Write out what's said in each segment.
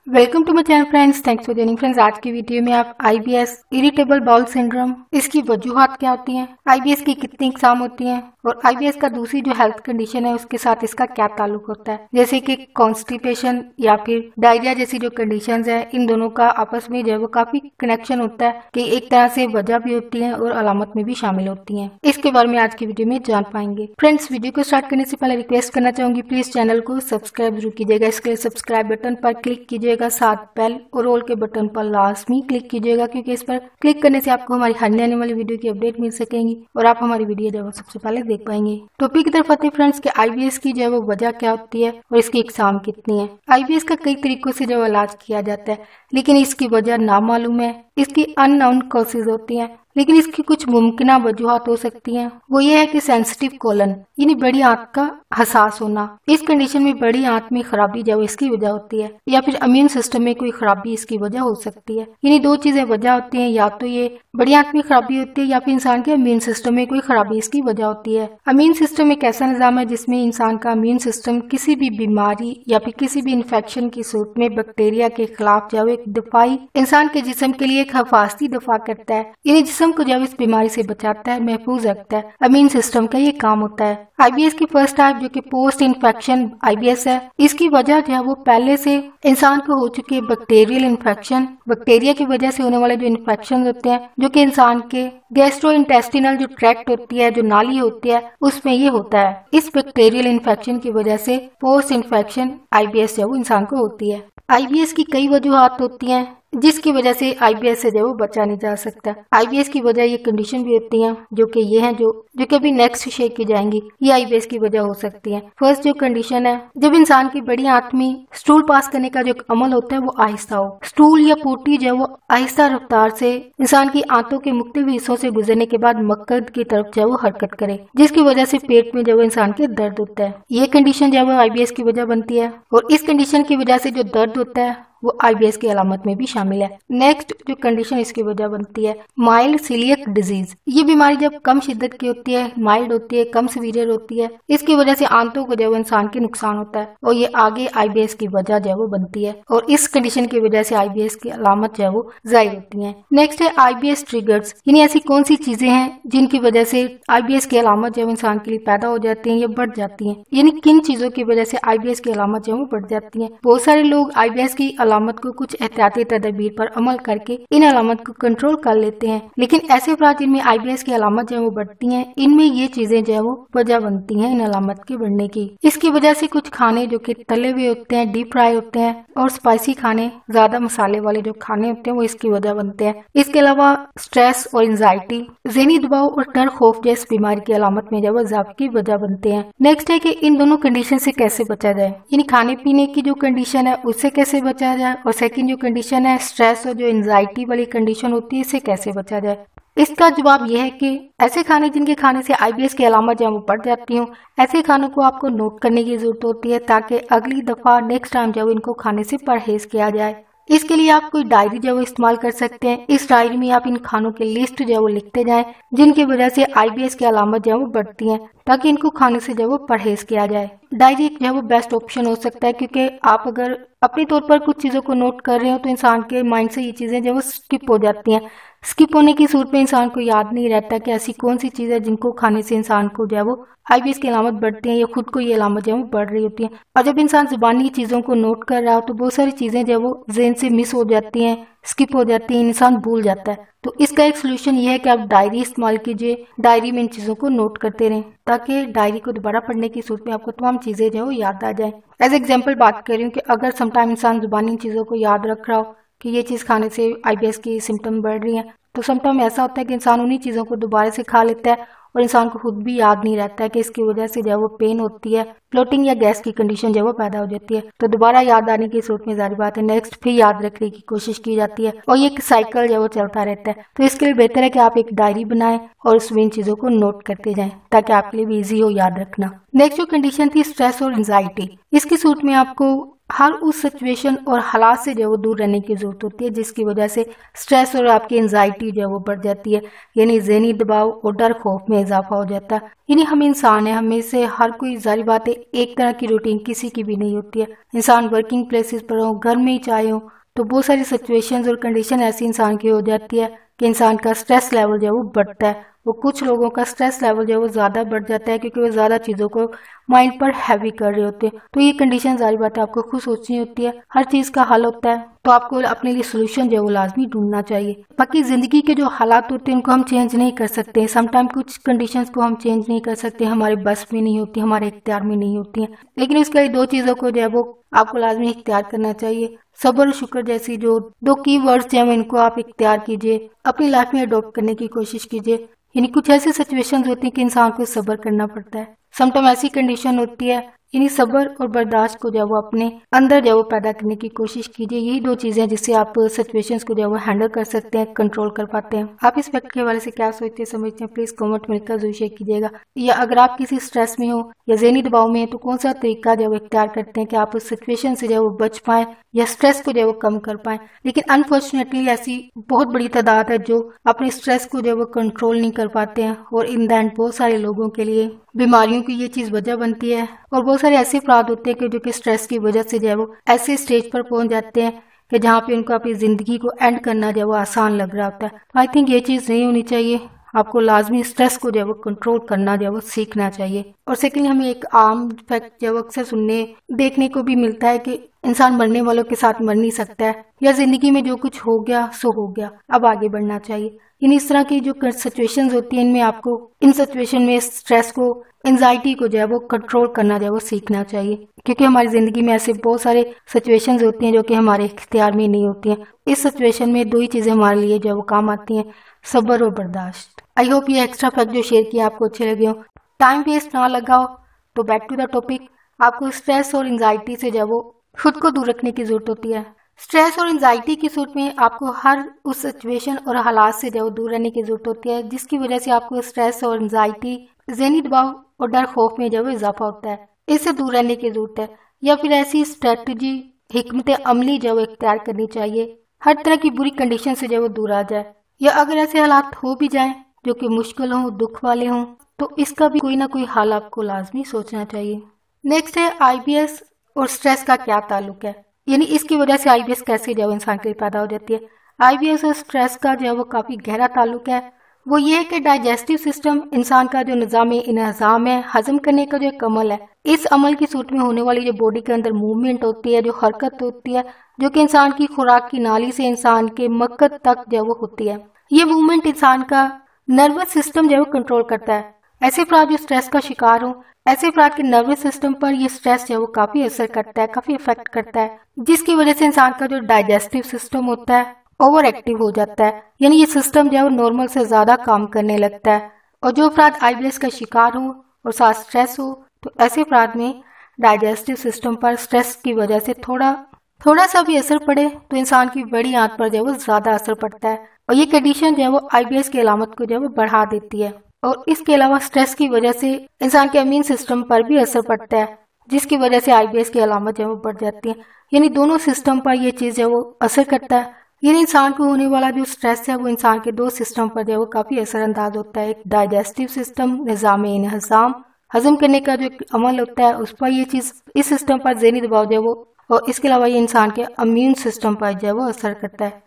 Welcome to my channel friends, thanks for joining friends. आज की video में आप आईबीएस इरिटेबल बाउल सिंड्रोम, इसकी वजूहात क्या होती हैं, आईबीएस की कितनी एग्जाम होती हैं और आईबीएस का दूसरी जो हेल्थ कंडीशन है उसके साथ इसका क्या ताल्लुक होता है, जैसे कि कॉन्स्टिपेशन या फिर डायरिया जैसी जो कंडीशंस है, इन दोनों का आपस में जो है वो काफी कनेक्शन होता है कि एक तरह से वजह भी होती है और अलामत में भी शामिल होती है। इसके बारे में आज की वीडियो में जान पाएंगे। फ्रेंड्स, वीडियो को स्टार्ट करने से पहले रिक्वेस्ट करना चाहूंगी, प्लीज चैनल को सब्सक्राइब जरूर कीजिएगा। इसके लिए सब्सक्राइब बटन पर क्लिक कीजिएगा, साथ बेल और ऑल के बटन पर लाजमी क्लिक कीजिएगा, क्योंकि इस पर क्लिक करने से आपको हमारी हर आने वाली वीडियो की अपडेट मिल सकेंगी और आप हमारी वीडियो जो है सबसे पहले देख पाएंगे। टॉपिक की तरफ आते हैं फ्रेंड्स कि आईबीएस की जो है वो वजह क्या होती है और इसकी एग्जाम कितनी है। आईबीएस का कई तरीकों से जो इलाज किया जाता है, लेकिन इसकी वजह नामालूम है। इसकी अननोन कॉजेज होती हैं, लेकिन इसकी कुछ मुमकिन वजूहात हो सकती हैं। वो ये है कि सेंसिटिव कोलन यानी बड़ी आंत का हसास होना, इस कंडीशन में बड़ी आंत में खराबी जो इसकी वजह होती है, या फिर इम्यून सिस्टम में कोई खराबी इसकी वजह हो सकती है। यानी दो चीजें वजह होती हैं, या तो ये बड़ी आंत में खराबी होती है या फिर इंसान के इम्यून सिस्टम में कोई खराबी इसकी वजह होती है। इम्यून सिस्टम एक ऐसा निजाम है जिसमें इंसान का इम्यून सिस्टम किसी भी बीमारी या फिर किसी भी इन्फेक्शन की सूरत में बैक्टीरिया के खिलाफ जो एक दफाई इंसान के जिस्म के लिए एक हिफाजती दफा करता है, यानी जिस्म को जब इस बीमारी से बचाता है, महफूज रखता है। इम्यून सिस्टम का ये काम होता है। आईबीएस की फर्स्ट टाइप जो कि पोस्ट इन्फेक्शन आईबीएस है, इसकी वजह जो है वो पहले से इंसान को हो चुकी है बैक्टीरियल इन्फेक्शन। बैक्टीरिया की वजह से होने वाले जो इन्फेक्शन होते हैं, जो कि इंसान के गैस्ट्रोइंटेस्टिनल जो ट्रैक्ट होती है, जो नाली होती है, उसमें ये होता है। इस बैक्टीरियल इन्फेक्शन की वजह से पोस्ट इन्फेक्शन आईबीएस जो वो इंसान को होती है। आईबीएस की कई वजूहात होती हैं जिसकी वजह से आईबीएस से जो वो बचा नहीं जा सकता। आईबीएस की वजह ये कंडीशन भी होती हैं जो कि ये हैं जो कि अभी नेक्स्ट शेयर की जाएंगी, ये आईबीएस की वजह हो सकती है। फर्स्ट जो कंडीशन है, जब इंसान की बड़ी आंत में स्टूल पास करने का जो अमल होता है वो आहिस्ता हो। स्टूल या पोटी जो वो आहिस्ता रफ्तार से इंसान की आंतों के मुख्तलिफ हिस्सों से गुजरने के बाद मकसद की तरफ जो वो हरकत करे, जिसकी वजह से पेट में जो इंसान के दर्द होता है। ये कंडीशन जो है आईबीएस की वजह बनती है और इस कंडीशन की वजह से जो दर्द होता है वो आईबीएस की अलामत में भी शामिल है। नेक्स्ट जो कंडीशन इसकी वजह बनती है, माइल्ड सीलियक डिजीज। ये बीमारी जब कम शिद्दत की होती है, माइल्ड होती है, कम सीवियर होती है, इसकी वजह से आंतों को जो इंसान के नुकसान होता है और ये आगे आईबीएस की वजह जो वो बनती है और इस कंडीशन की वजह से आईबीएस की अलामत जो वो जाहिर होती है। नेक्स्ट है आईबीएस ट्रिगर्स, यानी ऐसी कौन सी चीजें हैं जिनकी वजह से आईबीएस की अलामत जो इंसान के लिए पैदा हो जाती है या बढ़ जाती है, यानी किन चीजों की वजह से आईबीएस की अलामत जो बढ़ जाती है। बहुत सारे लोग आईबीएस की अलामत को कुछ एहतियाती तदबीर पर अमल करके इन अलामत को कंट्रोल कर लेते हैं, लेकिन ऐसे अफराद जिनमें आईबीएस की अलामत जो वो बढ़ती हैं, इनमें ये चीजें जो वो वजह बनती हैं इन अलामत के बढ़ने की। इसकी वजह से कुछ खाने जो कि तले हुए होते हैं, डीप फ्राई होते हैं और स्पाइसी खाने, ज्यादा मसाले वाले जो खाने होते हैं वो इसकी वजह बनते हैं। इसके अलावा स्ट्रेस और एंजाइटी, ज़हनी दबाव और डर खौफ जैसी बीमारी की अलामत में जो इजाफे की वजह बनते हैं। नेक्स्ट है कि इन दोनों कंडीशन से कैसे बचा जाए, यानी खाने पीने की जो कंडीशन है उससे कैसे बचा जाए, और सेकंड जो कंडीशन है स्ट्रेस और जो एंजाइटी वाली कंडीशन होती है, इससे कैसे बचा जाए। इसका जवाब यह है कि ऐसे खाने जिनके खाने से आईबीएस की अलामत जब वो बढ़ जाती हूँ, ऐसे खानों को आपको नोट करने की जरूरत होती है ताकि अगली दफा नेक्स्ट टाइम जब इनको खाने से परहेज किया जाए। इसके लिए आप कोई डायरी जो इस्तेमाल कर सकते हैं। इस डायरी में आप इन खानों की लिस्ट जो वो लिखते जाएं जिनकी वजह से आईबीएस की अलामत जो वो बढ़ती हैं, ताकि इनको खाने से जो वो परहेज किया जाए। डायरी जो वो बेस्ट ऑप्शन हो सकता है, क्योंकि आप अगर अपने तौर पर कुछ चीजों को नोट कर रहे हो तो इंसान के माइंड से ये चीजें जो वो स्किप हो जाती हैं। स्किप होने की सूरत में इंसान को याद नहीं रहता कि ऐसी कौन सी चीज है जिनको खाने से इंसान को जो वो आईबीएस की अलामत बढ़ती है या खुद को ये अलामत जो बढ़ रही होती है। और जब इंसान जुबानी चीजों को नोट कर रहा हो तो बहुत सारी चीजें जो वो ज़हन से मिस हो जाती हैं, स्किप हो जाती है, इंसान भूल जाता है। तो इसका एक सोल्यूशन ये है कि आप डायरी इस्तेमाल कीजिए, डायरी में इन चीजों को नोट करते रहें ताकि डायरी को दोबारा पढ़ने की सूरत में आपको तमाम चीजें जो याद आ जाए। एज एग्जाम्पल बात कर रही हूँ कि अगर समटाइम इंसान जुबानी इन चीजों को याद रख रहा हो कि ये चीज खाने से आईबीएस की सिम्टम बढ़ रही है, तो समटाइम ऐसा होता है कि इंसान उन्हीं चीजों को दोबारा से खा लेता है और इंसान को खुद भी याद नहीं रहता है कि इसकी वजह से जो वो पेन होती है, फ्लोटिंग या गैस की कंडीशन जो वो पैदा हो जाती है। तो दोबारा याद आने की सूरत में जारी बात है नेक्स्ट फिर याद रखने की कोशिश की जाती है और ये साइकिल जो वो चलता रहता है। तो इसके लिए बेहतर है कि आप एक डायरी बनाएं और उसमें इन चीजों को नोट करते जाएं ताकि आपके लिए भी ईजी हो याद रखना। नेक्स्ट जो कंडीशन थी स्ट्रेस और एंजाइटी, इसकी सूरत में आपको हर उस सिचुएशन और हालात से जो वो दूर रहने की जरूरत होती है जिसकी वजह से स्ट्रेस और आपकी एंजाइटी जो वो बढ़ जाती है, यानी ज़हनी दबाव और डर खौफ में इजाफा हो जाता है। यानी हम इंसान है, हमें से हर कोई जारी बात है एक तरह की रूटीन किसी की भी नहीं होती है। इंसान वर्किंग प्लेसेस पर हो, घर में ही चाहे हो, तो बहुत सारी सिचुएशंस और कंडीशन ऐसी इंसान की हो जाती है कि इंसान का स्ट्रेस लेवल जो है वो बढ़ता है। वो कुछ लोगों का स्ट्रेस लेवल जो है वो ज़्यादा बढ़ जाता है क्योंकि वो ज़्यादा चीज़ों को माइंड पर हैवी कर रहे होते हैं। तो ये कंडीशन जारी बात है आपको खुद सोचनी होती है, हर चीज़ का हल होता है, तो आपको अपने लिए सोल्यूशन जो है वो लाजमी ढूंढना चाहिए। बाकी ज़िंदगी के जो हालात होते हैं उनको हम चेंज नहीं कर सकते, समटाइम कुछ कंडीशंस को हम चेंज नहीं कर सकते, हमारे बस में नहीं होती, हमारे इख्तियार में नहीं होती हैं। लेकिन उसके लिए 2 चीज़ों को जो है वो आपको लाजमी इख्तियार करना चाहिए। सब्र और शुक्र जैसी जो 2 की वर्ड्स हैं इनको आप इख्तियार कीजिए, अपनी लाइफ में अडॉप्ट करने की कोशिश कीजिए। यानी कुछ ऐसी सिचुएशंस होती हैं कि इंसान को सब्र करना पड़ता है, समटाइम ऐसी कंडीशन होती है, यानी सब्र और बर्दाश्त को जो वो अपने अंदर जो वो पैदा करने की कोशिश कीजिए। यही 2 चीजें जिससे आप सिचुएशंस को जो वो हैंडल कर सकते हैं, कंट्रोल कर पाते हैं। आप इस फैक्ट के हवाले से क्या सोचते हैं, समझते हैं, प्लीज कमेंट में लिखकर जरूर शेयर कीजिएगा। या अगर आप किसी स्ट्रेस में हो या ज़हनी दबाव में है तो कौन सा तरीका जो इख्तियार करते हैं कि आप उस सिचुएशन से जो वो बच पाए या स्ट्रेस को जो वो कम कर पाए। लेकिन अनफॉर्चुनेटली ऐसी बहुत बड़ी तादाद है जो अपने स्ट्रेस को जो वो कंट्रोल नहीं कर पाते हैं और इन द एंड बहुत सारे लोगों के लिए बीमारियों की ये चीज वजह बनती है। और बहुत सारे ऐसे अफराद होते हैं कि जो कि स्ट्रेस की वजह से जो है वो ऐसे स्टेज पर पहुंच जाते हैं कि जहाँ पे उनको अपनी जिंदगी को एंड करना जो है वो आसान लग रहा होता है। आई थिंक ये चीज नहीं होनी चाहिए, आपको लाजमी स्ट्रेस को जो है वो कंट्रोल करना जो है वो सीखना चाहिए। और सेकेंडली हमें एक आम फैक्ट जो अक्सर सुनने देखने को भी मिलता है कि इंसान मरने वालों के साथ मर नहीं सकता है, या जिंदगी में जो कुछ हो गया सो हो गया, अब आगे बढ़ना चाहिए। इन इस तरह की जो सिचुएशंस होती हैं इनमें आपको इन सिचुएशन में स्ट्रेस को, एंजाइटी को जो है वो कंट्रोल करना जो है वो सीखना चाहिए, क्योंकि हमारी जिंदगी में ऐसे बहुत सारे सिचुएशंस होती हैं जो कि हमारे इख्तियार में नहीं होती हैं। इस सिचुएशन में 2 ही चीजें हमारे लिए जो है वो काम आती हैं, सब्र और बर्दाश्त। आई होप ये एक्स्ट्रा फैक्ट जो शेयर किया आपको अच्छे लगे हो। टाइम वेस्ट ना लगाओ, तो बैक टू द टॉपिक। आपको स्ट्रेस और एंजाइटी से जो है वो खुद को दूर रखने की जरूरत होती है। स्ट्रेस और एंजाइटी की सूरत में आपको हर उस सिचुएशन और हालात से जो दूर रहने की जरूरत होती है जिसकी वजह से आपको स्ट्रेस और एंजाइटी, ज़हनी दबाव और डर खौफ में जो है इजाफा होता है। इससे दूर रहने की जरूरत है, या फिर ऐसी स्ट्रेटजी, हिकमत अमली जो है इख्तियार करनी चाहिए हर तरह की बुरी कंडीशन से जो वो दूर आ जाए। या अगर ऐसे हालात हो भी जाएं जो कि मुश्किल हों, दुख वाले हों, तो इसका भी कोई ना कोई हल आपको लाजमी सोचना चाहिए। नेक्स्ट है आईबीएस और स्ट्रेस का क्या ताल्लुक है, यानी इसकी वजह से आईबीएस कैसे जो इंसान के लिए पैदा हो जाती है। आईबीएस और स्ट्रेस का जो है वो काफी गहरा ताल्लुक है। वो ये है कि डाइजेस्टिव सिस्टम इंसान का जो निज़ाम इंहज़ाम है, हजम करने का जो एक अमल है, इस अमल की सूरत में होने वाली जो बॉडी के अंदर मूवमेंट होती है, जो हरकत होती है, जो कि इंसान की खुराक की नाली से इंसान के मकद तक जो वो होती है, ये मूवमेंट इंसान का नर्वस सिस्टम जो है कंट्रोल करता है। ऐसे अफराद जो स्ट्रेस का शिकार हो, ऐसे अफराद के नर्वस सिस्टम पर ये स्ट्रेस जो है वो काफी असर करता है, काफी इफेक्ट करता है, जिसकी वजह से इंसान का जो डाइजेस्टिव सिस्टम होता है ओवर एक्टिव हो जाता है, यानी ये सिस्टम जो है वो नॉर्मल से ज्यादा काम करने लगता है। और जो अफराद आईबीएस का शिकार हो और साथ स्ट्रेस हो, तो ऐसे अफराद में डाइजेस्टिव सिस्टम पर स्ट्रेस की वजह से थोड़ा सा भी असर पड़े तो इंसान की बड़ी आंत पर जो है वो ज्यादा असर पड़ता है, और ये कंडीशन जो है वो आईबीएस की अलामत को जो है वो बढ़ा देती है। और इसके अलावा स्ट्रेस की वजह से इंसान के इम्यून सिस्टम पर भी असर पड़ता है, जिसकी वजह से आईबीएस की अलामत जो है वो बढ़ जाती है। यानी दोनों सिस्टम पर ये चीज जो है वो असर करता है। यानी इंसान को होने वाला जो स्ट्रेस है वो इंसान के 2 सिस्टम पर जो है वो काफी असरअंदाज होता है। एक डाइजेस्टिव सिस्टम, निज़ाम इंहज़ाम, हजम करने का जो अमल होता है उस पर ये चीज, इस सिस्टम पर ज़हनी दबाव जो है वो, और इसके अलावा ये इंसान के इम्यून सिस्टम पर जो है वो असर करता है।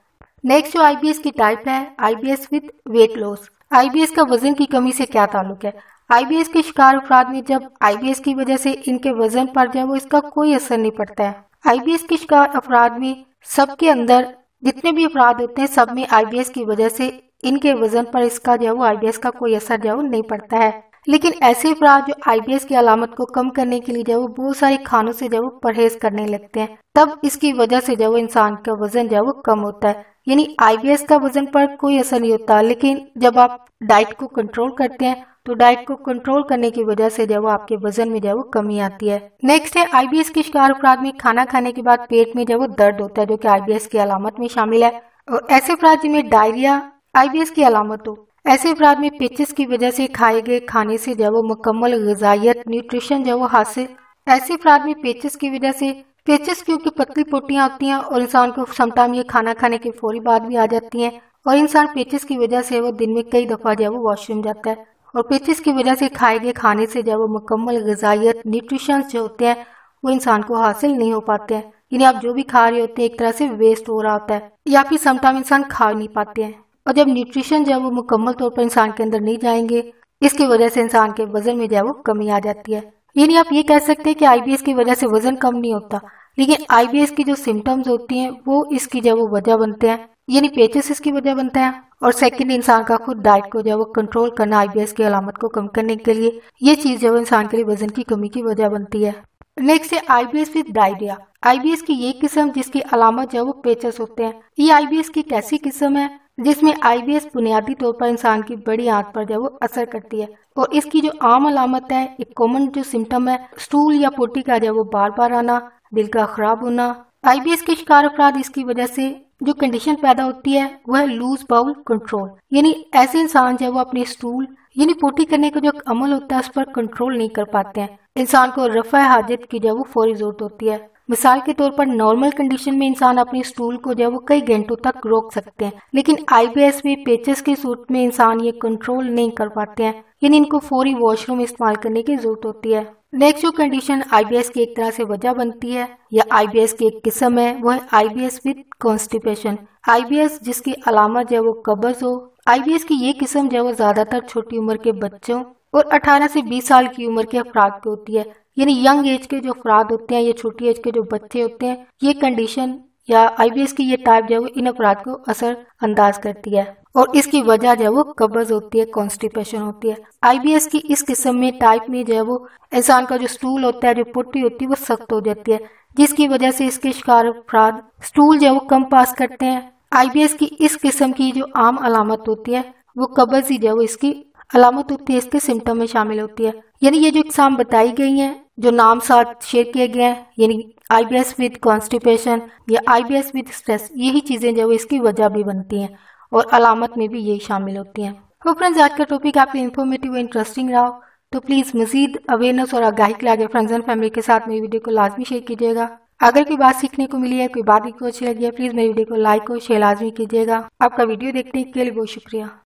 नेक्स्ट जो आईबीएस की टाइप है, IBS with weight loss. IBS का वजन की कमी से क्या ताल्लुक है। आईबीएस के शिकार अफराद में जब आईबीएस की वजह से इनके वजन पर जो है वो इसका कोई असर नहीं पड़ता है। आईबीएस के शिकार अफराद में सबके अंदर जितने भी अफराद होते हैं सब में आईबीएस की वजह से इनके वजन पर इसका जो है वो आईबीएस का कोई असर जो है वो नहीं पड़ता है। लेकिन ऐसे अफराद जो आईबीएस की अलामत को कम करने के लिए जो है वो बहुत सारे खानों से जो है वो परहेज करने लगते हैं, तब इसकी वजह से जो है वो इंसान का वजन जो है वो कम होता है। यानी आईबीएस का वजन पर कोई असर नहीं होता, लेकिन जब आप डाइट को कंट्रोल करते हैं तो डाइट को कंट्रोल करने की वजह से जो है आपके वजन में जो है वो कमी आती है। नेक्स्ट है आईबीएस के शिकार अफराद में खाना खाने के बाद पेट में जो है वो दर्द होता है, जो कि आईबीएस की अलामत में शामिल है। और ऐसे अफराद जिनमें डायरिया आईबीएस की अलामत हो, ऐसे अफराद में पेचिस की वजह से खाए गए खाने से जो है वो मुकम्मल ग़िज़ाइयत, न्यूट्रिशन जो है वो हासिल, ऐसे अफराद में पेचिस की वजह से, पेचिस क्योंकि पतली पोटियां होती हैं और इंसान को समटाइम ये खाना खाने के फौरी बाद भी आ जाती हैं, और इंसान पेचिस की वजह से वो दिन में कई दफा जो है वो वॉशरूम जाता है, और पेचिस की वजह से खाए गए खाने से जब वो मुकम्मल ग़िज़ाइयत न्यूट्रिशन जो होते हैं वो इंसान को हासिल नहीं हो पाते हैं। यानी आप जो भी खा रहे होते हैं एक तरह से वेस्ट हो रहा होता है या फिर समटाइम इंसान खा नहीं पाते हैं। और जब न्यूट्रिशन जो है वो मुकम्मल तौर पर इंसान के अंदर नहीं जाएंगे, इसकी वजह से इंसान के वजन में जो है वो कमी आ जाती है। यानी आप ये कह सकते हैं कि आईबीएस की वजह से वजन कम नहीं होता, लेकिन आईबीएस की जो सिम्टम्स होती हैं वो इसकी जो वो वजह बनते हैं, यानी पेचिस इसकी वजह बनता है। और सेकंड, इंसान का खुद डाइट को जो वो कंट्रोल करना आईबीएस की अलामत को कम करने के लिए, ये चीज जो इंसान के लिए वजन की कमी की वजह बनती है। नेक्स्ट है आईबीएस विद डायरिया। आईबीएस की ये किस्म जिसकी अलामत जो वो पेचिस होते हैं। ये आईबीएस की कैसी किस्म है जिसमें आईबीएस बुनियादी तौर पर इंसान की बड़ी आंत पर जो वो असर करती है। और इसकी जो आम अलामत है, एक कॉमन जो सिम्टम है, स्टूल या पोटी का जो वो बार बार आना, दिल का खराब होना। आईबीएस के शिकार अफराद इसकी वजह से जो कंडीशन पैदा होती है वह लूज बाउल कंट्रोल, यानी ऐसे इंसान जो वो अपने स्टूल यानी पोटी करने का जो अमल होता है उस पर कंट्रोल नहीं कर पाते हैं। इंसान को रफ़ा हाजत की जो वो फौरी जरूरत होती है। मिसाल के तौर पर नॉर्मल कंडीशन में इंसान अपने स्टूल को जो वो कई घंटों तक रोक सकते हैं, लेकिन आईबीएस में पेचिस की सूरत में इंसान ये कंट्रोल नहीं कर पाते हैं, यानी इनको फौरी वॉशरूम इस्तेमाल करने की जरूरत होती है। नेक्स्ट जो कंडीशन आईबीएस की एक तरह से वजह बनती है या आईबीएस की एक किस्म है वो है आईबीएस विद कॉन्स्टिपेशन। आईबीएस जिसकी अलामत जो वो कब्ज हो। आईबीएस की ये किस्म जो वो ज्यादातर छोटी उम्र के बच्चों और 18 से 20 साल की उम्र के अफराद की होती है, यानी यंग एज के जो अफराद होते हैं या छोटी एज के जो बच्चे होते हैं, ये कंडीशन या आईबीएस की ये टाइप जो है इन अफराद को असर अंदाज करती है और इसकी वजह जो है वो कब्ज होती है, कॉन्स्टिपेशन होती है। आईबीएस की इस किस्म में टाइप में जो है वो इंसान का जो स्टूल होता है, जो पोटी होती है वो सख्त हो जाती है, जिसकी वजह से इसके शिकार अफराद स्टूल जो है वो कम पास करते हैं। आईबीएस की इस किस्म की जो आम अलामत होती है वो कब्ज ही जो है वो इसकी अलामत होती है, इसके सिम्टम में शामिल होती है। यानी ये जो इकसाम बताई गई हैं, जो नाम साथ शेयर किए गए हैं, यानी आईबीएस विद कॉन्स्टिपेशन या आईबीएस विद स्ट्रेस, यही चीजें जो इसकी वजह भी बनती हैं और अलामत में भी यही शामिल होती हैं। तो फ्रेंड्स, आज का टॉपिक आपके इन्फॉर्मेटिव और इंटरेस्टिंग रहा हो तो प्लीज मजीद अवेयरनेस और आगाही के लिए फ्रेंड्स एंड फैमिली के साथ मेरी वीडियो को लाजमी शेयर कीजिएगा। अगर कोई बात सीखने को मिली है, कोई बात आपको अच्छी लगी है, प्लीज मेरी वीडियो को लाइक और शेयर लाजमी कीजिएगा। आपका वीडियो देखने के लिए बहुत शुक्रिया।